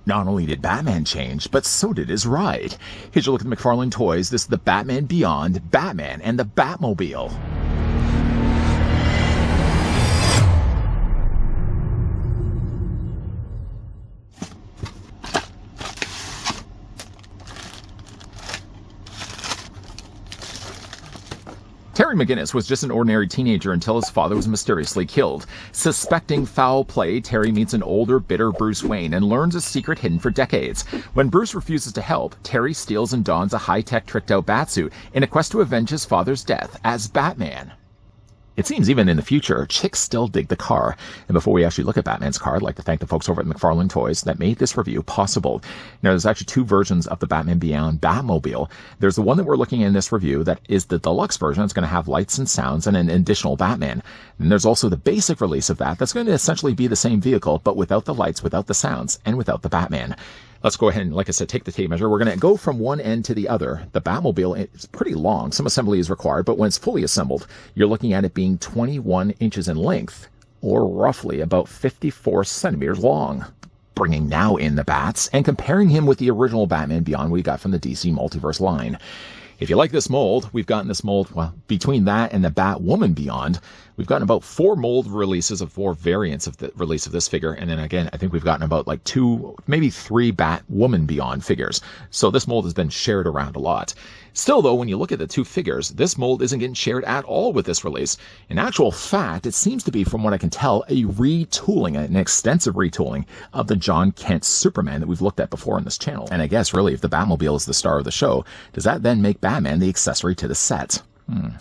Not only did Batman change, but so did his ride. Here's a look at the McFarlane toys. This is the Batman Beyond, Batman and the Batmobile. Terry McGinnis was just an ordinary teenager until his father was mysteriously killed. Suspecting foul play, Terry meets an older, bitter Bruce Wayne and learns a secret hidden for decades. When Bruce refuses to help, Terry steals and dons a high-tech, tricked-out batsuit in a quest to avenge his father's death as Batman. It seems even in the future, chicks still dig the car. And before we actually look at Batman's car, I'd like to thank the folks over at McFarlane Toys that made this review possible. Now, there's actually two versions of the Batman Beyond Batmobile. There's the one that we're looking at in this review that is the deluxe version. It's going to have lights and sounds and an additional Batman. And there's also the basic release of that. That's going to essentially be the same vehicle, but without the lights, without the sounds, and without the Batman. Let's go ahead and, like I said, take the tape measure. We're going to go from one end to the other. The Batmobile is pretty long. Some assembly is required, but when it's fully assembled, you're looking at it being 21 inches in length, or roughly about 54 centimeters long. Bringing now in the Bats and comparing him with the original Batman Beyond we got from the DC Multiverse line. If you like this mold, we've gotten this mold, well, between that and the Batwoman Beyond, we've gotten about 4 mold releases of 4 variants of the release of this figure. And then again, I think we've gotten about like 2, maybe 3 Batwoman Beyond figures. So this mold has been shared around a lot. Still, though, when you look at the two figures, this mold isn't getting shared at all with this release. In actual fact, it seems to be, from what I can tell, a retooling, an extensive retooling of the John Kent Superman that we've looked at before on this channel. And I guess, really, if the Batmobile is the star of the show, does that then make Batman the accessory to the set?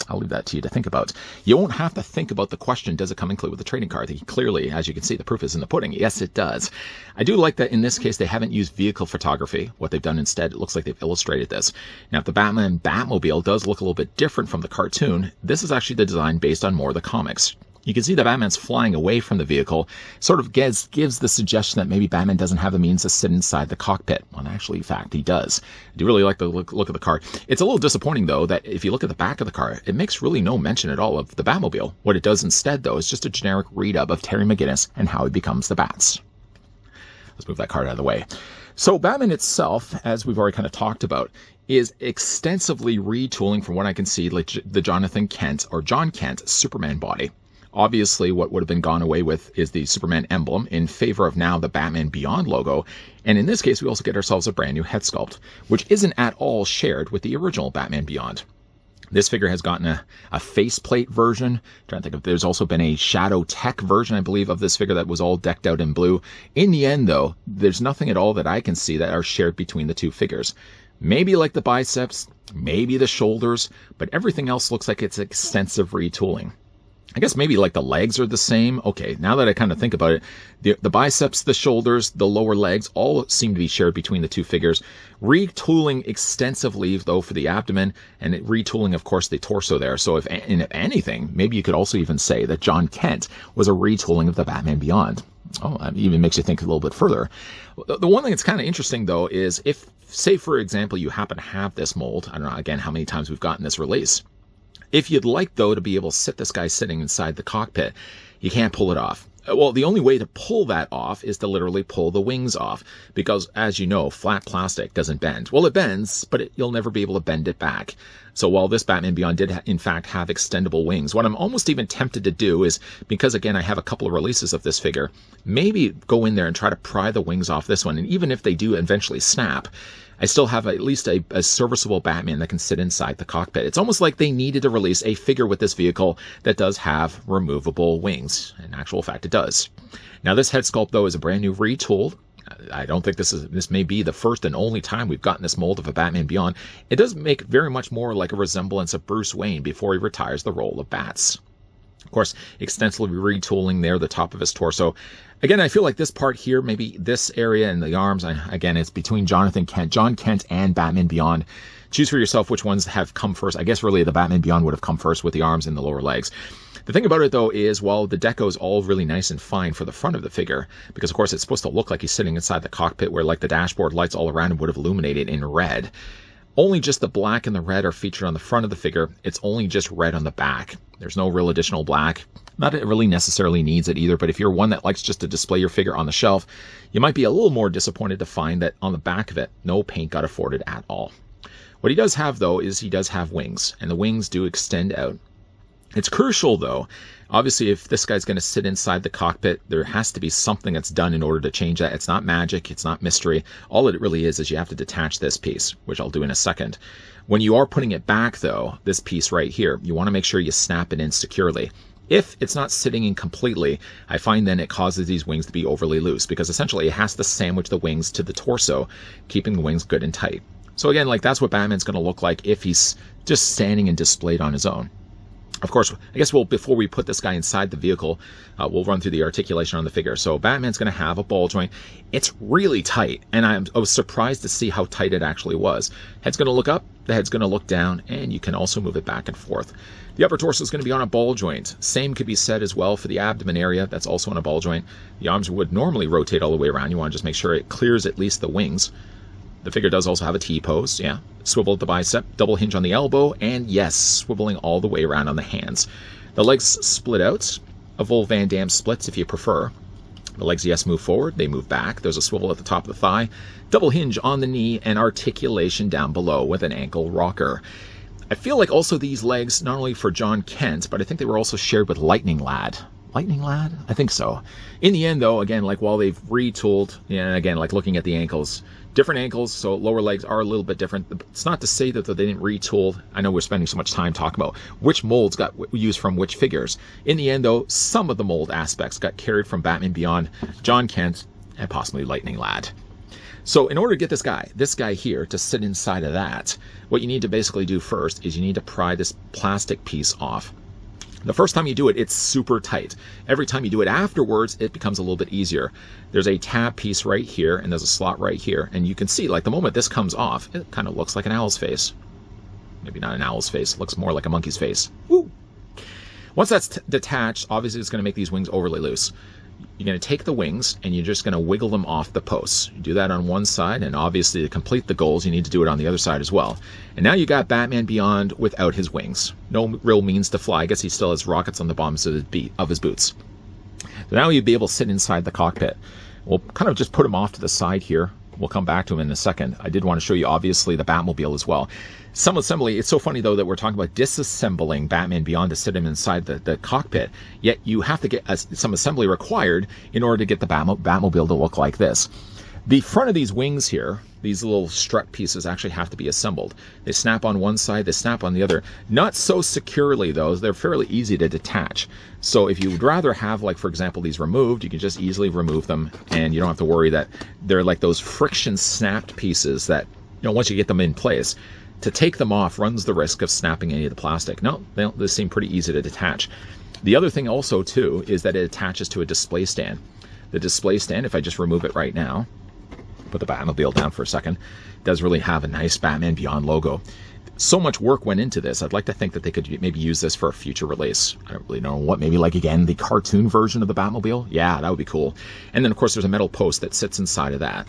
I'll leave that to you to think about. You won't have to think about the question, does it come included with the trading card? Clearly, as you can see, the proof is in the pudding. Yes, it does. I do like that in this case, they haven't used vehicle photography. What they've done instead, it looks like they've illustrated this. Now, if the Batman Batmobile does look a little bit different from the cartoon, this is actually the design based on more of the comics. You can see that Batman's flying away from the vehicle, sort of gives the suggestion that maybe Batman doesn't have the means to sit inside the cockpit. Well, actually, in fact, he does. I do really like the look of the car. It's a little disappointing, though, that if you look at the back of the car, it makes really no mention at all of the Batmobile. What it does instead, though, is just a generic read-up of Terry McGinnis and how he becomes the Bats. Let's move that card out of the way. So Batman itself, as we've already kind of talked about, is extensively retooling, from what I can see, like the John Kent Superman body. Obviously, what would have been gone away with is the Superman emblem in favor of now the Batman Beyond logo. And in this case, we also get ourselves a brand new head sculpt, which isn't at all shared with the original Batman Beyond. This figure has gotten a faceplate version. I'm trying to think if there's also been a Shadow Tech version, I believe, of this figure that was all decked out in blue. In the end, though, there's nothing at all that I can see that are shared between the two figures. Maybe like the biceps, maybe the shoulders, but everything else looks like it's extensive retooling. I guess maybe like the legs are the same. Okay, now that I kind of think about it, the biceps, the shoulders, the lower legs all seem to be shared between the two figures. Retooling extensively, though, for the abdomen, and retooling, of course, the torso there. So if anything, maybe you could also even say that John Kent was a retooling of the Batman Beyond. Oh, that even makes you think a little bit further. The one thing that's kind of interesting, though, is if, say, for example, you happen to have this mold, I don't know, again, how many times we've gotten this release. If you'd like, though, to be able to sit this guy sitting inside the cockpit, you can't pull it off. Well, the only way to pull that off is to literally pull the wings off, because, as you know, flat plastic doesn't bend. Well, it bends, but you'll never be able to bend it back. So while this Batman Beyond did, in fact, have extendable wings, what I'm almost even tempted to do is, because, again, I have a couple of releases of this figure, maybe go in there and try to pry the wings off this one. And even if they do eventually snap, I still have at least a serviceable Batman that can sit inside the cockpit. It's almost like they needed to release a figure with this vehicle that does have removable wings. In actual fact, it does. Now, this head sculpt, though, is a brand new retool. I don't think this may be the first and only time we've gotten this mold of a Batman Beyond. It does make very much more like a resemblance of Bruce Wayne before he retires the role of Bats. Of course, extensively retooling there, the top of his torso. Again, I feel like this part here, maybe this area and the arms, again, it's between John Kent and Batman Beyond. Choose for yourself which ones have come first. I guess really the Batman Beyond would have come first with the arms and the lower legs. The thing about it, though, is while the deco is all really nice and fine for the front of the figure, because, of course, it's supposed to look like he's sitting inside the cockpit where, like, the dashboard lights all around him would have illuminated in red, Only just the black and the red are featured on the front of the figure. It's only just red on the back. There's no real additional black. Not that it really necessarily needs it either, but if you're one that likes just to display your figure on the shelf, you might be a little more disappointed to find that on the back of it, no paint got afforded at all. What he does have, though, is he does have wings, and the wings do extend out. It's crucial, though. Obviously, if this guy's going to sit inside the cockpit, there has to be something that's done in order to change that. It's not magic. It's not mystery. All it really is you have to detach this piece, which I'll do in a second. When you are putting it back, though, this piece right here, you want to make sure you snap it in securely. If it's not sitting in completely, I find then it causes these wings to be overly loose because essentially it has to sandwich the wings to the torso, keeping the wings good and tight. So again, like that's what Batman's going to look like if he's just standing and displayed on his own. Of course, I guess before we put this guy inside the vehicle, we'll run through the articulation on the figure. So Batman's going to have a ball joint. It's really tight, and I was surprised to see how tight it actually was. Head's going to look up, the head's going to look down, and you can also move it back and forth. The upper torso is going to be on a ball joint. Same could be said as well for the abdomen area. That's also on a ball joint. The arms would normally rotate all the way around. You want to just make sure it clears at least the wings. The figure does also have a T-pose, yeah. Swivel at the bicep, double hinge on the elbow, and yes, swiveling all the way around on the hands. The legs split out. A full Van Damme splits if you prefer. The legs, yes, move forward. They move back. There's a swivel at the top of the thigh. Double hinge on the knee and articulation down below with an ankle rocker. I feel like also these legs, not only for John Kent, but I think they were also shared with Lightning Lad. Lightning Lad? I think so. In the end, though, again, like while they've retooled, and again, like looking at the ankles, different ankles, so lower legs are a little bit different. It's not to say that they didn't retool. I know we're spending so much time talking about which molds got used from which figures. In the end, though, some of the mold aspects got carried from Batman Beyond, John Kent, and possibly Lightning Lad. So in order to get this guy here to sit inside of that, what you need to basically do first is you need to pry this plastic piece off. The first time you do it, it's super tight. Every time you do it afterwards, it becomes a little bit easier. There's a tab piece right here, and there's a slot right here. And you can see, like, the moment this comes off, it kind of looks like an owl's face. Maybe not an owl's face. It looks more like a monkey's face. Woo! Once that's detached, obviously it's going to make these wings overly loose. You're going to take the wings, and you're just going to wiggle them off the posts. You do that on one side, and obviously to complete the goals, you need to do it on the other side as well. And now you got Batman Beyond without his wings. No real means to fly. I guess he still has rockets on the bottoms of his boots. So now you'd be able to sit inside the cockpit. We'll kind of just put him off to the side here. We'll come back to him in a second. I did want to show you, obviously, the Batmobile as well. Some assembly, it's so funny, though, that we're talking about disassembling Batman Beyond to sit him inside the cockpit, yet you have to get some assembly required in order to get the Batmobile to look like this. The front of these wings here, these little strut pieces actually have to be assembled. They snap on one side, they snap on the other. Not so securely, though. They're fairly easy to detach. So if you would rather have, like, for example, these removed, you can just easily remove them, and you don't have to worry that they're like those friction snapped pieces that, you know, once you get them in place, to take them off runs the risk of snapping any of the plastic. No, they seem pretty easy to detach. The other thing also, too, is that it attaches to a display stand. The display stand, if I just remove it right now, put the Batmobile down for a second, does really have a nice Batman Beyond logo. So much work went into this. I'd like to think that they could maybe use this for a future release. I don't really know what, maybe like, again, the cartoon version of the Batmobile? Yeah, that would be cool. And then, of course, there's a metal post that sits inside of that.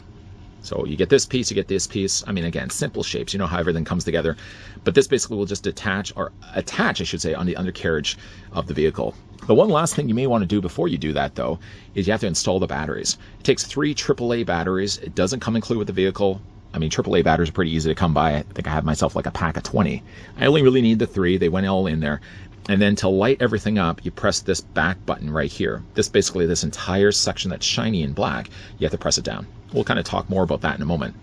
So you get this piece, you get this piece. I mean, again, simple shapes. You know how everything comes together. But this basically will just attach, I should say, on the undercarriage of the vehicle. The one last thing you may want to do before you do that, though, is you have to install the batteries. It takes 3 AAA batteries. It doesn't come included with the vehicle. I mean, AAA batteries are pretty easy to come by. I think I have myself like a pack of 20. I only really need the 3. They went all in there. And then to light everything up, you press this back button right here. This entire section that's shiny and black, you have to press it down. We'll kind of talk more about that in a moment.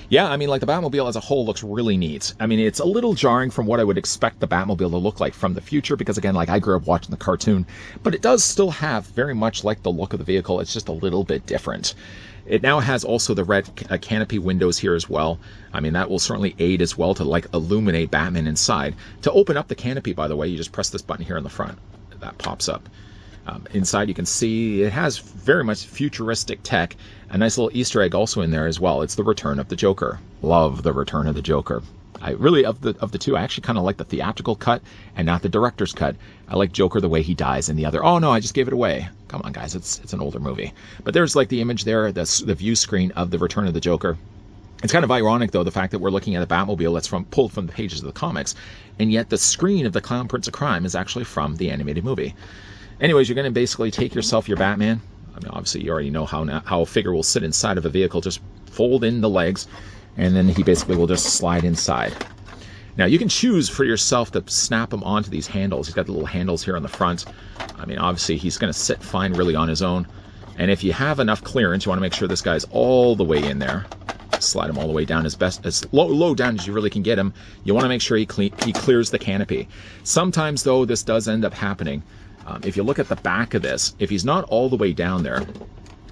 Yeah, I mean, like, the Batmobile as a whole looks really neat. I mean, it's a little jarring from what I would expect the Batmobile to look like from the future, because, again, like, I grew up watching the cartoon, but it does still have very much like the look of the vehicle. It's just a little bit different. It now has also the red canopy windows here as well. I mean, that will certainly aid as well to, like, illuminate Batman inside. To open up the canopy, by the way, you just press this button here on the front. That pops up. Inside, you can see it has very much futuristic tech. A nice little Easter egg also in there as well. It's the return of the Joker. Love the return of the Joker. I really, of the two, I actually kind of like the theatrical cut and not the director's cut. I like Joker the way he dies in the other. Oh no, I just gave it away. Come on, guys, it's an older movie. But there's, like, the image there, the view screen of the return of the Joker. It's kind of ironic, though, the fact that we're looking at a Batmobile that's pulled from the pages of the comics, and yet the screen of the Clown Prince of Crime is actually from the animated movie. Anyways, you're going to basically take yourself your Batman. I mean, obviously, you already know how a figure will sit inside of a vehicle. Just fold in the legs, and then he basically will just slide inside. Now, you can choose for yourself to snap him onto these handles. He's got the little handles here on the front. I mean, obviously, he's going to sit fine really on his own. And if you have enough clearance, you want to make sure this guy's all the way in there. Slide him all the way down as low down as you really can get him. You want to make sure he clears the canopy. Sometimes, though, this does end up happening. If you look at the back of this, if he's not all the way down there,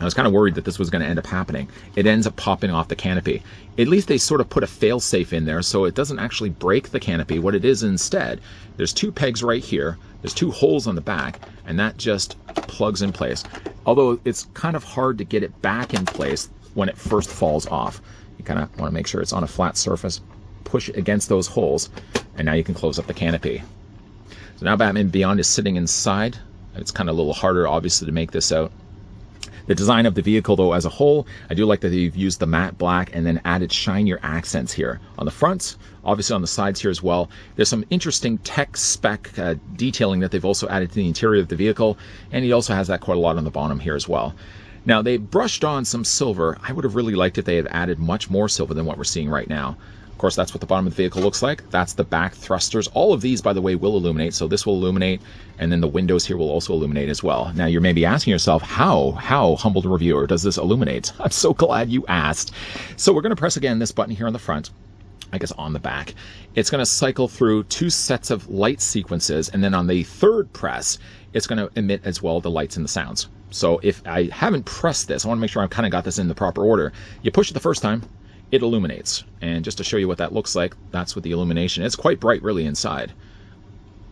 I was kind of worried that this was going to end up happening. It ends up popping off the canopy. At least they sort of put a fail-safe in there so it doesn't actually break the canopy. What it is instead, there's 2 pegs right here, there's 2 holes on the back, and that just plugs in place. Although it's kind of hard to get it back in place when it first falls off. You kind of want to make sure it's on a flat surface, push it against those holes, and now you can close up the canopy. So now Batman Beyond is sitting inside. It's kind of a little harder, obviously, to make this out. The design of the vehicle, though, as a whole, I do like that they've used the matte black and then added shinier accents here on the front, obviously on the sides here as well. There's some interesting tech spec detailing that they've also added to the interior of the vehicle, and he also has that quite a lot on the bottom here as well. Now, they brushed on some silver. I would have really liked if they had added much more silver than what we're seeing right now. Of course, that's what the bottom of the vehicle looks like. That's the back thrusters. All of these, by the way, will illuminate. So this will illuminate, and then the windows here will also illuminate as well. Now, you're maybe asking yourself, how humbled reviewer, does this illuminate? I'm so glad you asked. So we're going to press again this button here on the front, I guess on the back. It's going to cycle through 2 sets of light sequences, and then on the 3rd press, it's going to emit as well the lights and the sounds. So if I haven't pressed this, I want to make sure I've kind of got this in the proper order. You push it the first time, it illuminates. And just to show you what that looks like, that's what the illumination is. It's quite bright really inside.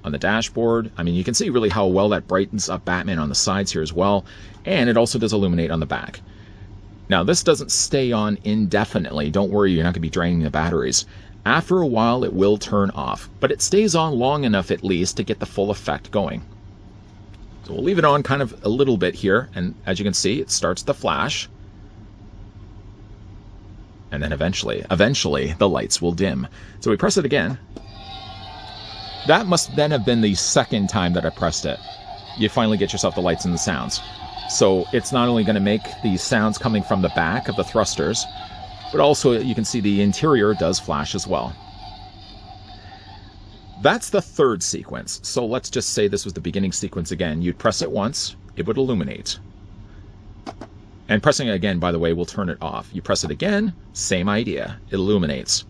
On the dashboard, I mean, you can see really how well that brightens up Batman on the sides here as well. And it also does illuminate on the back. Now, this doesn't stay on indefinitely. Don't worry, you're not going to be draining the batteries. After a while, it will turn off. But it stays on long enough at least to get the full effect going. So we'll leave it on kind of a little bit here, and as you can see, it starts to flash. And then eventually, the lights will dim. So we press it again. That must then have been the 2nd time that I pressed it. You finally get yourself the lights and the sounds. So it's not only going to make the sounds coming from the back of the thrusters, but also you can see the interior does flash as well. That's the 3rd sequence. So let's just say this was the beginning sequence again. You'd press it once, it would illuminate. And pressing it again, by the way, will turn it off. You press it again, same idea, it illuminates.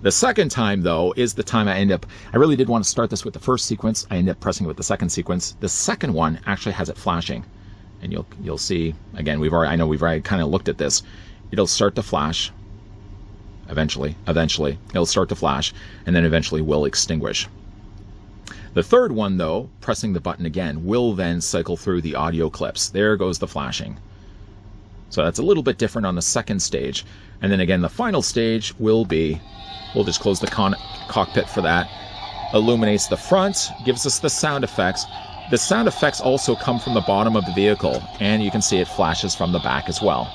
The 2nd time, though, is the time I really did want to start this with the 1st sequence. I ended up pressing it with the 2nd sequence. The 2nd one actually has it flashing. And you'll see, again, I know we've already kind of looked at this. It'll start to flash. Eventually, it'll start to flash, and then eventually will extinguish. The 3rd one, though, pressing the button again, will then cycle through the audio clips. There goes the flashing. So that's a little bit different on the 2nd stage. And then again, the final stage will be, we'll just close the cockpit for that. Illuminates the front, gives us the sound effects. The sound effects also come from the bottom of the vehicle, and you can see it flashes from the back as well.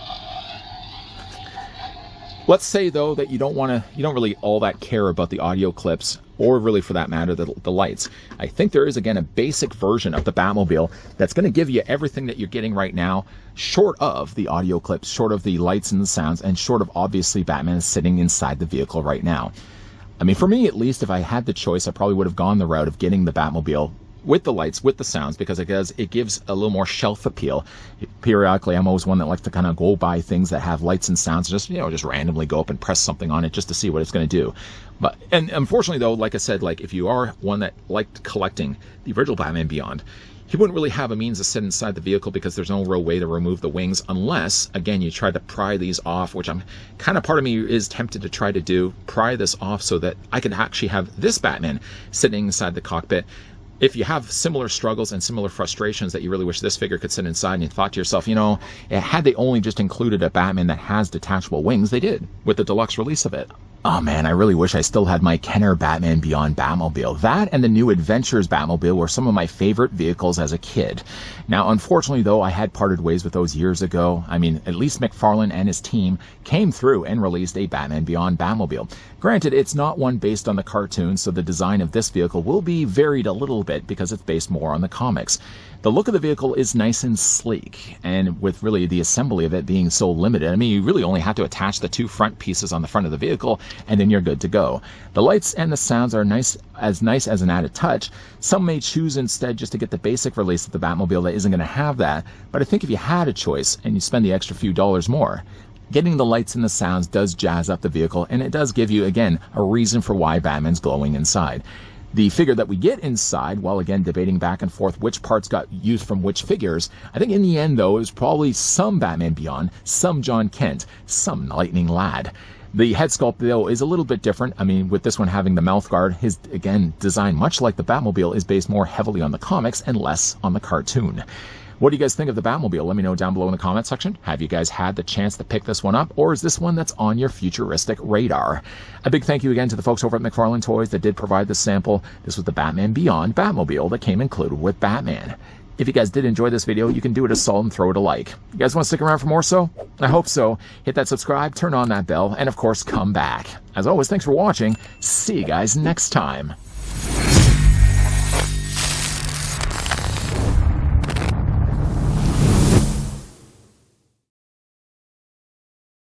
Let's say, though, that you don't really all that care about the audio clips, or really for that matter, the lights. I think there is, again, a basic version of the Batmobile that's going to give you everything that you're getting right now, short of the audio clips, short of the lights and the sounds, and short of, obviously, Batman sitting inside the vehicle right now. I mean, for me, at least, if I had the choice, I probably would have gone the route of getting the Batmobile with the lights, with the sounds, because it gives a little more shelf appeal. Periodically, I'm always one that likes to kind of go buy things that have lights and sounds, just randomly go up and press something on it just to see what it's going to do. And unfortunately, though, like I said, if you are one that liked collecting the original Batman Beyond, he wouldn't really have a means to sit inside the vehicle because there's no real way to remove the wings unless, again, you try to pry these off, which part of me is tempted to try to do, pry this off so that I can actually have this Batman sitting inside the cockpit. If you have similar struggles and similar frustrations that you really wish this figure could sit inside, and you thought to yourself, had they only just included a Batman that has detachable wings, they did with the deluxe release of it. Oh man, I really wish I still had my Kenner Batman Beyond Batmobile. That and the new Adventures Batmobile were some of my favorite vehicles as a kid. Now, unfortunately though, I had parted ways with those years ago. I mean, at least McFarlane and his team came through and released a Batman Beyond Batmobile. Granted, it's not one based on the cartoon, so the design of this vehicle will be varied a little bit because it's based more on the comics. The look of the vehicle is nice and sleek, and with really the assembly of it being so limited, I mean, you really only have to attach the two front pieces on the front of the vehicle, and then you're good to go. The lights and the sounds are nice as an added touch. Some may choose instead just to get the basic release of the Batmobile that isn't going to have that, but I think if you had a choice and you spend the extra few dollars more, getting the lights and the sounds does jazz up the vehicle, and it does give you, again, a reason for why Batman's glowing inside. The figure that we get inside, while again debating back and forth which parts got used from which figures, I think in the end though, it was probably some Batman Beyond, some John Kent, some Lightning Lad. The head sculpt though is a little bit different. I mean, with this one having the mouth guard, his, again, design much like the Batmobile is based more heavily on the comics and less on the cartoon. What do you guys think of the Batmobile? Let me know down below in the comment section. Have you guys had the chance to pick this one up, or is this one that's on your futuristic radar? A big thank you again to the folks over at McFarlane Toys that did provide the sample. This was the Batman Beyond Batmobile that came included with Batman. If you guys did enjoy this video, you can do it a solid and throw it a like. You guys want to stick around for more so? I hope so. Hit that subscribe, turn on that bell, and of course, come back. As always, thanks for watching. See you guys next time.